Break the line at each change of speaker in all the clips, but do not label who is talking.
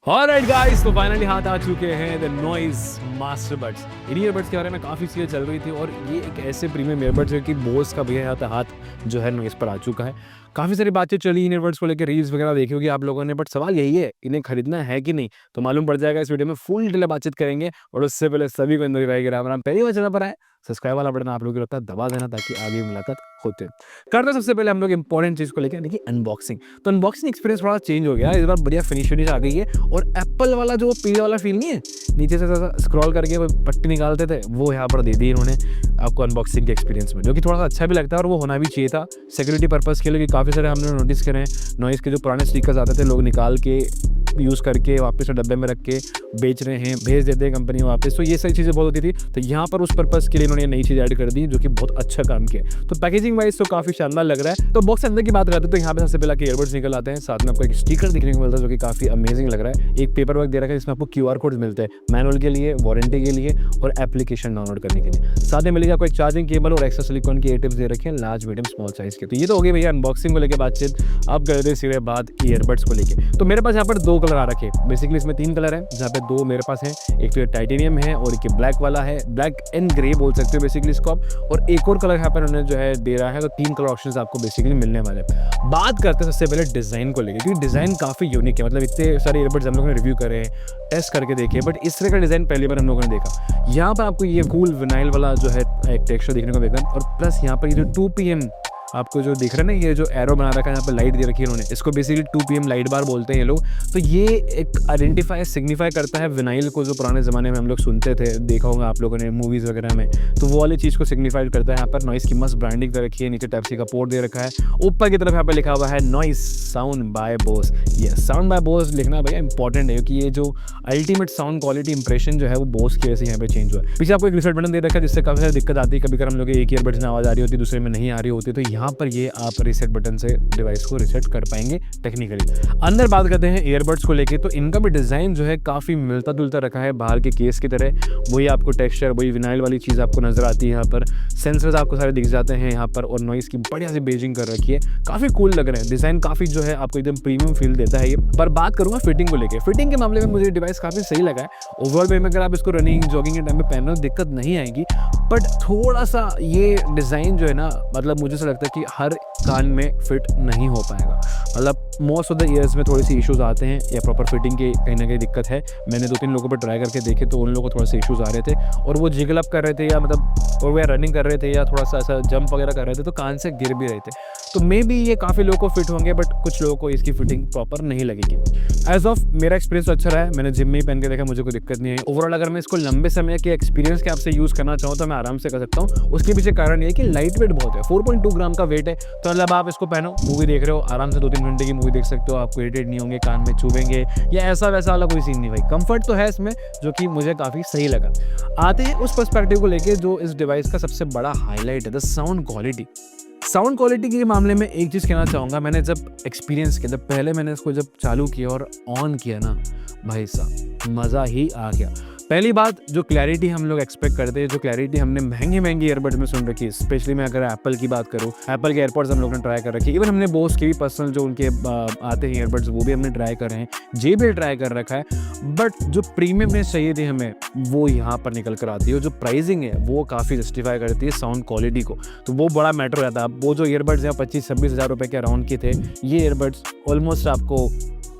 Alright guys, तो finally हाथ आ चुके हैं the noise master buds. In earbuds के बारे में काफ़ी चीज़ें चल रही थी और ये एक ऐसे प्रीमियम ईयरबड्स है कि बोस का भी हाथ जो है नॉइज पर आ चुका है। काफ़ी सारी बातें चली इन ईयरबड्स को लेकर, रील्स वगैरह देखी होगी आप लोगों ने, बट सवाल यही है इन्हें खरीदना है कि नहीं, तो मालूम पड़ जाएगा इस वीडियो में। फुल डिटेल बातचीत करेंगे और उससे पहले सभी को अंदर भाई राम राम। पहली बार चैनल पर आए, सब्सक्राइब वाला बटन आप लोगों को लगता है दबा देना ताकि आगे मुलाकात होते हैं। करते हैं सबसे पहले हम लोग इंपॉर्टेंट चीज़ को लेकर, देखिए अनबॉक्सिंग। तो अनबॉक्सिंग एक्सपीरियंस थोड़ा चेंज हो गया है इस बार, बढ़िया फिनिश आ गई है और एप्पल वाला जो पीले वाला फील नहीं है, नीचे से स्क्रॉल करके वो पट्टी निकालते थे, वो यहाँ पर दे दी इन्होंने आपको अनबॉक्सिंग के एक्सपीरियंस में, जो कि थोड़ा सा अच्छा भी लगता है और वो होना भी चाहिए था सिक्योरिटी पर्पज़ के लिए। काफ़ी सारे हमने नोटिस करे हैं नॉइज़ के जो पुराने स्टिकर्स आते थे, लोग निकाल के यूज़ करके वापस डब्बे में रख के बेच रहे हैं, भेज देते हैं कंपनी वापस। तो ये सारी चीज़ें बहुत होती थी, तो यहाँ पर उस पर्पज़ के लिए इन्होंने नई चीज़ ऐड कर दी जो कि बहुत अच्छा काम किया। तो पैकेजिंग वाइज तो काफ़ी शानदार लग रहा है। तो बॉक्स अंदर की बात करते हैं तो यहाँ पे सबसे पहले ईयरबड्स निकल आते हैं, साथ में आपको एक स्टिकर दिखने को मिलता है जो कि काफ़ी अमेजिंग लग रहा है। एक पेपर वर्क दे रखा है जिसमें आपको QR कोड्स मिलते हैं मैनुअल के लिए, वारंटी के लिए और एप्लीकेशन डाउनलोड करने के लिए। साथ में मिलेगा आपको एक चार्जिंग केबल और एक्स्ट्रा सिलिकॉन की टिप्स दे रखे हैं, लार्ज मीडियम स्मॉल साइज के। तो ये तो हो गई भैया अनबॉक्सिंग को लेकर बातचीत। अब करते हैं सीधे बात ईयरबड्स को लेकर। तो मेरे पास यहाँ पर दो कलर आ रखे हैं, बेसिकली इसमें 3 कलर है, जहाँ पे 2 मेरे पास हैं। एक तो टाइटेनियम है और एक ब्लैक वाला है, ब्लैक एंड ग्रे बोल सकते हो बेसिकली इसको आप। और एक और कलर यहाँ पर उन्होंने जो है दे रहा है, तो 3 कलर ऑप्शंस आपको बेसिकली मिलने वाले हैं। बात करते हैं सबसे पहले डिज़ाइन को लेकर, क्योंकि डिज़ाइन काफ़ी यूनिक है। मतलब इतने सारे ईयरबड्स हम लोगों ने रिव्यू करे, टेस्ट करके देखे, बट इस तरह का डिज़ाइन पहली बार हम लोगों ने देखा। यहाँ पर आपको ये कूल विनाइल वाला जो है एक टेक्सचर देखने को मिलेगा, और प्लस यहाँ पर ये जो 2 PM आपको जो दिख रहा है ना, ये जो एरो बना रखा है यहाँ पे लाइट दे रखी है इन्होंने, इसको बेसिकली 2 PM लाइट बार बोलते हैं ये लोग। तो ये एक आइडेंटिफाई सिग्निफाई करता है विनाइल को, जो पुराने ज़माने में हम लोग सुनते थे, देखा होगा आप लोगों ने मूवीज़ वगैरह में, तो वो वाली चीज़ को सिग्निफाइड करता है। यहाँ पर नॉइस की मस्त ब्रांडिंग दे रखी है, नीचे टाइप सी का पोर्ट दे रखा है, ऊपर की तरफ यहाँ पर लिखा हुआ है नॉइस साउंड बाय बोस। ये साउंड बाय बोस लिखना भैया इंपॉर्टेंट है, क्योंकि ये जो अल्टीमेट साउंड क्वालिटी इंप्रेशन जो है वो बोस की वजह से यहाँ पे चेंज हुआ है। पीछे आपको एक रिसेट बटन दे रखा है जिससे काफ़ी सारी दिक्कत आती है, कभी कभी हम लोग एक ईयरबड्स में आवाज़ आ रही होती है, दूसरे में नहीं आ रही होती, तो यहाँ पर ये आप रीसेट बटन से डिवाइस को रीसेट कर पाएंगे टेक्निकली। अंदर बात करते हैं ईयरबड्स को लेके, तो इनका भी डिज़ाइन जो है काफ़ी मिलता जुलता रखा है बाहर के केस की तरह। वही आपको टेक्सचर, वही विनाइल वाली चीज़ आपको नजर आती है, यहाँ पर सेंसर्स आपको सारे दिख जाते हैं यहाँ पर, और नॉइस की बढ़िया सी बेजिंग कर रखी है, काफ़ी कूल लग रहे हैं। डिज़ाइन काफ़ी जो है आपको एकदम प्रीमियम फील देता है ये। पर बात करूँगा फिटिंग को लेकर, फिटिंग के मामले में मुझे डिवाइस काफ़ी सही लगा है। ओवरऑल वे में अगर आप इसको रनिंग जॉगिंग के टाइम में पहनो दिक्कत नहीं आएगी, बट थोड़ा सा ये डिज़ाइन जो है ना, मतलब मुझे ऐसा लगता है कि हर कान में फिट नहीं हो पाएगा। मतलब मोस्ट ऑफ द ईयर्स में थोड़ी सी इश्यूज़ आते हैं या प्रॉपर फिटिंग की कहीं ना कहीं दिक्कत है। मैंने 2-3 लोगों पर ट्राई करके देखे तो उन लोगों को थोड़े से इश्यूज़ आ रहे थे, और वो जिगल अप कर रहे थे या मतलब और वो रनिंग कर रहे थे या थोड़ा सा ऐसा जंप वगैरह कर रहे थे, तो कान से गिर भी रहे थे। तो मे बी ये काफ़ी लोगों को फिट होंगे, बट कुछ लोगों को इसकी फिटिंग प्रॉपर नहीं लगेगी। एज ऑफ मेरा एक्सपीरियंस तो अच्छा रहा है, मैंने जिम में ही पहन के देखा, मुझे कोई दिक्कत नहीं है। ओवरऑल अगर मैं इसको लंबे समय के एक्सपीरियंस के आपसे यूज़ करना चाहूँ तो मैं आराम से कर सकता हूँ। उसके पीछे कारण ये है कि लाइट वेट बहुत है, 4.2 ग्राम का वेट है। तो मतलब आप इसको पहनो, मूवी देख रहे हो, आराम से 2-3 घंटे की मूवी देख सकते हो, आपको इरिटेट नहीं होंगे, कान में चुभेंगे या ऐसा वैसा वाला कोई सीन नहीं भाई। कंफर्ट तो है इसमें, जो कि मुझे काफ़ी सही लगा। आते हैं उस पर्सपेक्टिव को लेके जो इस डिवाइस का सबसे बड़ा हाईलाइट है, the sound quality. Sound quality के मामले में एक चीज़ कहना चाहूँगा, मैंने जब एक्सपीरियंस किया, जब पहले मैंने इसको जब चालू किया और ऑन किया ना, भाई साहब मज़ा ही आ गया। पहली बात, जो क्लैरिटी हम लोग एक्सपेक्ट करते हैं, जो क्लैरिटी हमने महंगे ईयरबड्स में सुन रखी है, स्पेशली मैं अगर एप्पल की बात करूँ, एप्पल के एयरपॉड्स हम लोग ने ट्राई कर रखी है, इवन हमने बोस के भी पर्सनल जो उनके आते हैं ईयरबड्स वो भी हमने ट्राई कर रहे हैं, JBL ट्राई कर रखा है, बट जो प्रीमियमनेस चाहिए थी हमें वो यहाँ पर निकल कर आती है। जो प्राइसिंग है वो काफ़ी जस्टिफाई करती है साउंड क्वालिटी को, तो वो बड़ा मैटर हो जाता है। वो जो ईयरबड्स हैं 25-26 हज़ार रुपये के अराउंड के थे, ये ईयरबड्स ऑलमोस्ट आपको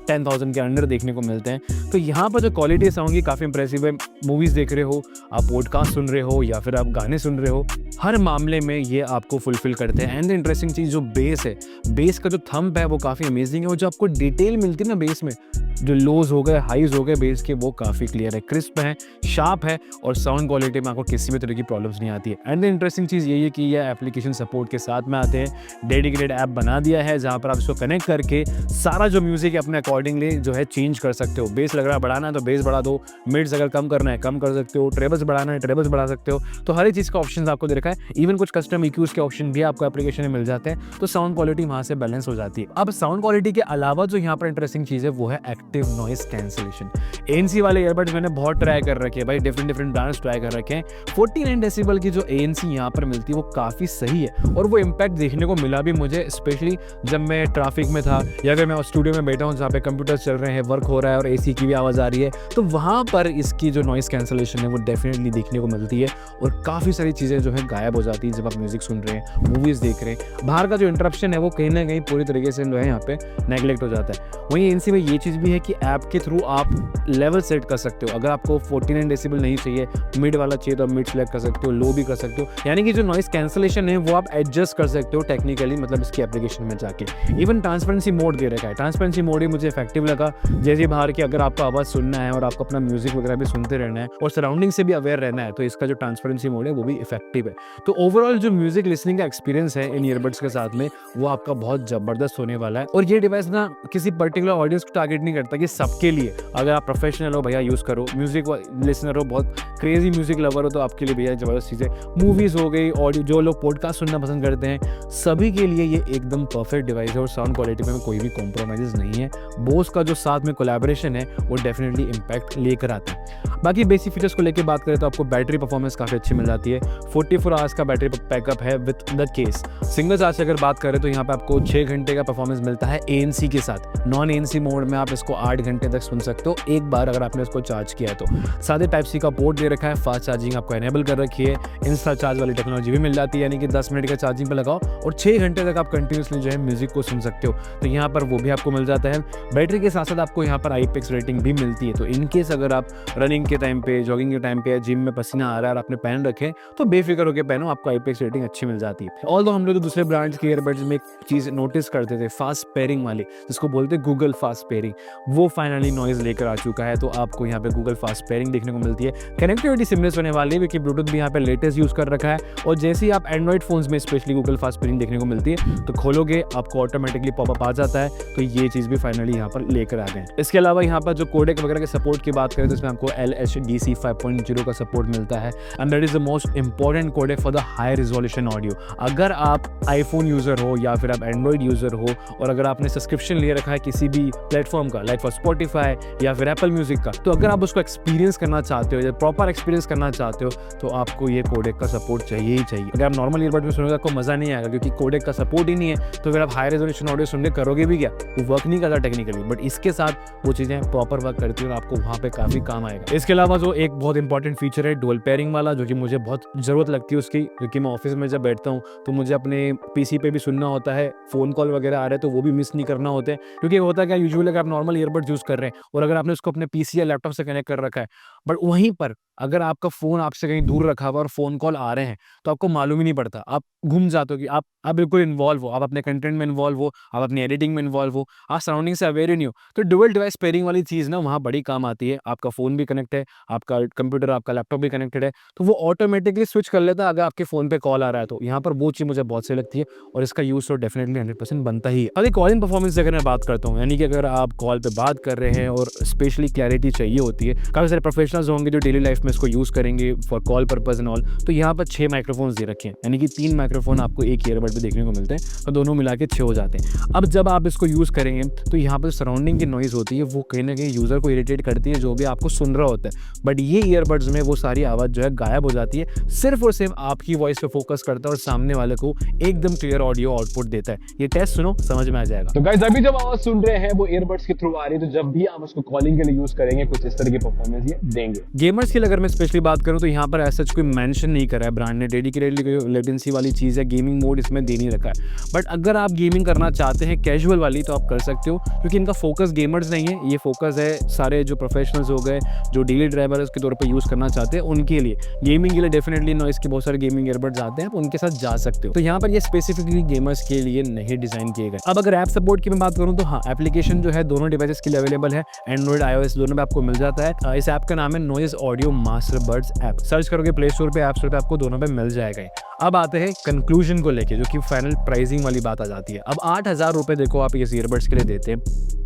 10,000 के अंडर देखने को मिलते हैं। तो यहाँ पर जो क्वालिटी साउंड की काफ़ी इंप्रेसिव है। मूवीज़ देख रहे हो, आप पॉडकास्ट सुन रहे हो या फिर आप गाने सुन रहे हो, हर मामले में ये आपको फुलफिल करते हैं। एंड द इंटरेस्टिंग चीज़ जो बेस है, बेस का जो थंब है वो काफ़ी अमेजिंग है, और जो आपको डिटेल मिलती है ना बेस में, जो लोज हो गए हाइज हो गए बेस के, वो काफ़ी क्लियर है, क्रिस्प है, शार्प है, और साउंड क्वालिटी में आपको किसी भी तरह की प्रॉब्लम्स नहीं आती है। एंड द इंटरेस्टिंग चीज़ यही है कि यह एप्लीकेशन सपोर्ट के साथ में आते हैं। डेडिकेटेड ऐप बना दिया है जहाँ पर आप इसको कनेक्ट करके सारा जो म्यूज़िक है अपने अकॉर्डिंगली जो है चेंज कर सकते हो। बेस लग रहा है बढ़ाना है तो बेस बढ़ा दो, मिड्स अगर कम करना है कम कर सकते हो, ट्रेबल्स बढ़ाना है ट्रेबल्स बढ़ा सकते हो। तो हर एक चीज़ का ऑप्शन आपको दे रखा है। इवन कुछ कस्टम EQs के ऑप्शन भी आपको एप्लीकेशन में मिल जाते हैं, तो साउंड क्वालिटी वहाँ से बैलेंस हो जाती है। अब साउंड क्वालिटी के अलावा जो यहाँ पर इंटरेस्टिंग चीज़ है वो है एक्टिव नॉइस कैंसिलेशन। ANC वाले ईयरबड्स मैंने बहुत ट्राई कर रखे हैं भाई, डिफरेंट ब्रांड्स ट्राई कर रखे हैं। 49 डेसिबल की जो ANC यहाँ पर मिलती है वो काफ़ी सही है, और वो इम्पैक्ट देखने को मिला भी मुझे, स्पेशली जब मैं ट्रैफिक में था या अगर मैं स्टूडियो में बैठा हूँ जहाँ पे कंप्यूटर चल रहे हैं, वर्क हो रहा है और एसी की भी आवाज़ आ रही है, तो वहाँ पर इसकी जो नॉइज़ कैंसलेशन है वो डेफिनेटली देखने को मिलती है और काफ़ी सारी चीज़ें जो है गायब हो जाती हैं जब आप म्यूज़िक सुन रहे हैं, मूवीज़ देख रहे हैं। बाहर का जो इंटरप्शन है वो कहीं न कहीं पूरी तरीके से जो है यहाँ पे नेगलेक्ट हो जाता है। वहीं एएनसी में ये चीज़ भी है कि ऐप के थ्रू आप लेवल सेट कर सकते हो। अगर आपको 49 डेसिबल नहीं चाहिए, मिड वाला चाहिए तो आप मिड सेलेक्ट कर सकते हो, लो भी कर सकते हो। यानी कि जो नॉइज़ कैंसलेशन है वो आप एडजस्ट कर सकते हो टेक्निकली, मतलब इसकी एप्लीकेशन में जाके। इवन ट्रांसपेरेंसी मोड दे रखा है। ट्रांसपेरेंसी मोड ही मुझे इफेक्टिव लगा। जैसे बाहर की अगर आपको आवाज़ सुनना है और आपको अपना म्यूजिक वगैरह भी सुनते रहना है और सराउंडिंग से भी अवेयर रहना है, तो इसका जो ट्रांसपेरेंसी मोड है वो भी इफेक्टिव है। तो ओवरऑल जो म्यूजिक लिसनिंग का एक्सपीरियंस है इन ईयरबड्स के साथ में वो आपका बहुत ज़बरदस्त होने वाला है। और ये डिवाइस ना किसी पर्टिकुलर ऑडियंस को टारगेट नहीं करता कि सबके लिए। अगर आप प्रोफेशनल हो भैया यूज़ करो, म्यूजिक लिसनर हो, बहुत क्रेजी म्यूजिक लवर हो, तो आपके लिए भैया ज़बरदस्त चीज़ है। मूवीज़ हो गई, ऑडियो, जो लोग पॉडकास्ट सुनना पसंद करते हैं, सभी के लिए ये एकदम परफेक्ट डिवाइस है और साउंड क्वालिटी में कोई भी कॉम्प्रोमाइज़ नहीं है। बोस का जो साथ में कोलैबोरेशन है वो डेफिनेटली इम्पैक्ट लेकर आता है। बाकी बेसिक फीचर्स को लेकर बात करें तो आपको बैटरी परफॉर्मेंस काफ़ी अच्छी मिल जाती है। 44 आवर्स का बैटरी बैकअप है with the case. Single charge से अगर बात करें तो यहाँ पे आपको 6 घंटे का परफॉर्मेंस मिलता है एएनसी के साथ। नॉन एएनसी मोड में आप इसको 8 घंटे तक सुन सकते हो एक बार अगर आपने इसको चार्ज किया है तो। साथ ही टाइप सी का पोर्ट दे रखा है, फास्ट चार्जिंग आपको एनेबल कर रखी है, इंस्टा चार्ज वाली टेक्नोलॉजी भी मिल जाती है, यानी कि 10 मिनट का चार्जिंग पे लगाओ और 6 घंटे तक आप कंटिन्यूसली जो है म्यूजिक को सुन सकते हो। तो यहाँ पर वो भी आपको मिल जाता है। बैटरी के साथ साथ आपको यहाँ पर IPX रेटिंग भी मिलती है। तो इनकेस अगर आप रनिंग के टाइम पे, जॉगिंग के टाइम पे, जिम में पसीना आ रहा है और आपने पहन रखे तो बेफिक्र होकर पहनो, आपको IPX रेटिंग अच्छी मिल जाती है। ऑल्दो हम लोग दूसरे ब्रांड्स के ईयरबड्स में एक चीज़ नोटिस करते थे, फास्ट पेयरिंग वाली, जिसको बोलते हैं गूगल फास्ट पेयरिंग, वो फाइनली नॉइज़ लेकर आ चुका है। तो आपको यहाँ पे गूगल फास्ट पेयरिंग देखने को मिलती है। कनेक्टिविटी सिमलेस होने वाली है क्योंकि ब्लूटूथ भी यहाँ पे लेटेस्ट यूज़ कर रखा है और जैसे ही आप एंड्रॉइड फोन्स में स्पेशली गूगल फास्ट पेयरिंग देखने को मिलती है तो खोलोगे आपको ऑटोमेटिकली पॉपअप आ जाता है। तो ये चीज़ भी फाइनली यहाँ पर लेकर आ गए। इसके अलावा यहाँ पर जो कोडेक वगैरह के सपोर्ट की बात करें तो इसमें आपको LHDC 5.0 का सपोर्ट मिलता है and that is the most important codec for the high resolution audio. अगर आप आईफोन यूज़र हो या फिर आप एंड्रॉइड यूज़र हो और अगर आपने सब्सक्रिप्शन ले रखा है किसी भी प्लेटफॉर्म का, लाइक फॉर स्पॉटिफाई या फिर एप्पल म्यूजिक का, तो अगर आप उसको एक्सपीरियंस करना चाहते हो या प्रॉपर एक्सपीरियंस करना चाहते हो तो आपको ये कोडेक का सपोर्ट चाहिए ही चाहिए। अगर आप नॉर्मल ईयरबड में सुनोगे आपको मज़ा नहीं आएगा क्योंकि कोडेक का सपोर्ट ही नहीं है। तो फिर आप हाई रेजोल्यूशन ऑडियो सुनने करोगे भी क्या, वो वर्क नहीं करता टेक्निकली, बट इसके साथ वो चीज़ें प्रॉपर वर्क करती है और आपको वहाँ पे काफ़ी काम आएगा। इसके अलावा जो एक बहुत इंपॉर्टेंट फीचर है डुअल पेयरिंग वाला, जो कि मुझे बहुत ज़रूरत लगती है उसकी, क्योंकि मैं ऑफिस में जब बैठता हूँ तो मुझे अपने PC पे भी सुनना होता है, फ़ोन कॉल वगैरह आ रहे हैं तो वो भी मिस नहीं करना होते हैं। क्योंकि होता है क्या, यूजुअली अगर आप नॉर्मल ईयरबड्स यूज़ कर रहे हैं और अगर आपने उसको अपने PC या लैपटॉप से कनेक्ट कर रखा है, बट वहीं पर अगर आपका फ़ोन आपसे कहीं दूर रखा हुआ और फ़ोन कॉल आ रहे हैं तो आपको मालूम ही नहीं पड़ता, आप घूम जाते हो कि आप बिल्कुल इन्वॉल्व हो, आप अपने कंटेंट में इन्वॉल्व हो, आप अपनी एडिटिंग में इन्वॉल्व हो, आप सराउंडिंग से अवेयर ही नहीं हो। तो डुअल डिवाइस पेयरिंग वाली चीज़ ना वहाँ बड़ी काम आती है। आपका फ़ोन भी कनेक्ट है, आपका कंप्यूटर, आपका लैपटॉप भी कनेक्टेड है, तो वो ऑटोमेटिकली स्विच कर लेता है अगर आपके फ़ोन पे कॉल आ रहा है तो। यहाँ पर वो चीज़ मुझे बहुत सही लगती है और इसका यूज़ तो डेफिनेटली 100% बनता ही है। अगर कॉलिंग परफॉर्मेंस की अगर मैं बात करता हूँ, यानी कि अगर आप कॉल पे बात कर रहे हैं और स्पेशली क्लैरिटी चाहिए होती है, काफ़ी सारे प्रोफेशनल्स होंगे जो डेली लाइफ में इसको यूज़ करेंगे for call purpose and all, तो यहाँ पर 6 माइक्रोफोन्स दे रखे हैं, यानी कि 3 माइक्रोफोन आपको एक ईयरबड पे देखने को मिलते हैं और दोनों मिला के 6 हो जाते हैं। अब जब आप इसको यूज़ करेंगे तो यहाँ पर सराउंडिंग की नॉइज़ होती है वो कहीं ना कहीं यूज़र को इरिटेट करती है जो भी आपको सुन रहा होता है, बट ये ईयरबड्स में वो सारी आवाज़ जो है गायब हो जाती है, सिर्फ और सिर्फ आपकी वॉइस पे फोकस करता है और सामने वाले को एकदम क्लियर ऑडियो आउटपुट देता है। ये टेस्ट सुनो, समझ में आ जाएगा।
तो गाइस अभी जब आवाज सुन रहे हैं वो ईयरबड्स के थ्रू आ रही है, तो जब भी आप उसको कॉलिंग के लिए यूज करेंगे कुछ इस तरह की परफॉर्मेंस ये देंगे।
गेमर्स की अगर मैं स्पेशली बात करूं तो यहाँ पर ऐसा कोई मेंशन नहीं करा है ब्रांड ने, डेडिकेटेडली लेटेंसी वाली चीज़ है, गेमिंग मोड इसमें दे नहीं रखा है। बट अगर आप गेमिंग करना चाहते हैं कैजुअल वाली तो आप कर सकते हो, क्योंकि इनका फोकस गेमर्स नहीं है, ये फोकस है सारे जो प्रोफेशनल्स हो गए जो डेली ड्राइवर्स के तौर पे यूज़ करना चाहते हैं उनके लिए। गेमिंग के लिए डेफिनेटली नॉइस के बहुत सारे गेमिंग ईयरबड्स आते हैं, आप उनके साथ जा सकते हो। तो यहाँ पर ये स्पेसिफिकली गेमर्स के लिए नहीं डिज़ाइन किए गए। अब अगर ऐप सपोर्ट की मैं बात करूँ तो हाँ, एप्लीकेशन जो है दोनों डिवाइसेस के लिए अवेलेबल है, एंड्रॉइड iOS दोनों में आपको मिल जाता है। इस ऐप का नाम है noise audio master buds app, search करोगे प्ले स्टोर पे, ऐप स्टोर पे आपको दोनों पे मिल जाएगा। अब आते हैं कंक्लूजन को लेके, जो कि फाइनल प्राइसिंग वाली बात आ जाती है। अब 8,000 रुपये देखो आप इस ईयरबड्स के लिए देते हैं,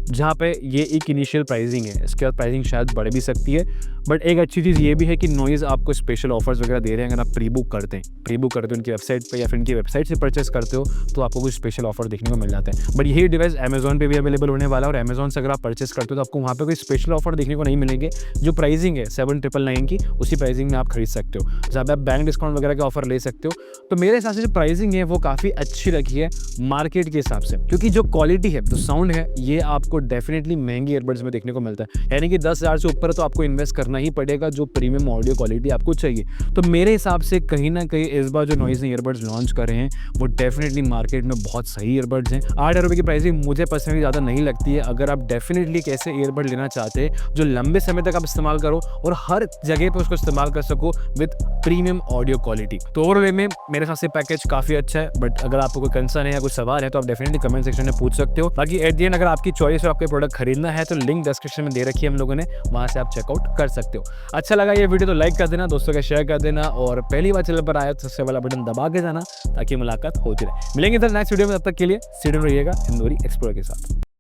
जहाँ पे ये एक इनिशियल प्राइसिंग है, इसके बाद प्राइसिंग शायद बढ़ भी सकती है। बट एक अच्छी चीज़ ये भी है कि नॉइज़ आपको स्पेशल ऑफर्स वगैरह दे रहे हैं। अगर आप प्री बुक करते हो उनकी वेबसाइट पे या फिर इनकी वेबसाइट से परचेस करते हो तो आपको कुछ स्पेशल ऑफर देखने को मिल जाते हैं। बट यही डिवाइस अमेजॉन पे भी अवेलेबल होने वाला है और अमेजॉन से अगर आप परचेस करते हो तो आपको वहाँ पे कोई स्पेशल ऑफर देखने को नहीं मिलेंगे। जो प्राइसिंग है 7,999 की, उसी प्राइसिंग में आप खरीद सकते हो। जहाँ पे आप बैंक डिस्काउंट वगैरह के ऑफर ले सकते हो, तो मेरे हिसाब से जो प्राइसिंग है वो काफ़ी अच्छी रखी है मार्केट के हिसाब से, क्योंकि जो क्वालिटी है, जो साउंड है, ये आपको डेफिनेटली महंगी ईयरबड्स में देखने को मिलता है। यानी कि 10,000 से ऊपर तो आपको इन्वेस्ट करना ही पड़ेगा जो प्रीमियम ऑडियो क्वालिटी आपको चाहिए। तो मेरे हिसाब से कहीं ना कहीं इस बार जो नॉइज़ ने ईयरबड्स लॉन्च करे हैं वो डेफिनेटली मार्केट में बहुत सही ईयरबड्स हैं। 8,000 रुपये की प्राइसिंग मुझे पर्सनली ज़्यादा नहीं लगती है। अगर आप डेफिनेटली एक ऐसे ईयरबड लेना चाहते हैं जो लंबे समय तक आप इस्तेमाल करो और हर जगह पे उसको इस्तेमाल कर सको विद प्रीमियम ऑडियो क्वालिटी, तो ओवरऑल में मेरे हिसाब से पैकेज काफ़ी अच्छा है। बट अगर आपको कोई कंसर्न है या कुछ सवाल है तो आप डेफिनेटली कमेंट सेक्शन में पूछ सकते हो। बाकी एट दी एंड अगर आपकी चॉइस है आपके प्रोडक्ट खरीदना है तो लिंक डिस्क्रिप्शन में दे रखी है हम लोगों ने, वहाँ से आप चेकआउट कर सकते हो। अच्छा लगा ये वीडियो तो लाइक कर देना, दोस्तों के शेयर कर देना, और पहली बार चैनल पर आया तो सबसे वाला बटन दबा के जाना ताकि मुलाकात होती रहे। मिलेंगे इधर नेक्स्ट वीडियो में, तब तक के लिए सीधे रहिएगा इंदौरी एक्सप्लोरर के साथ।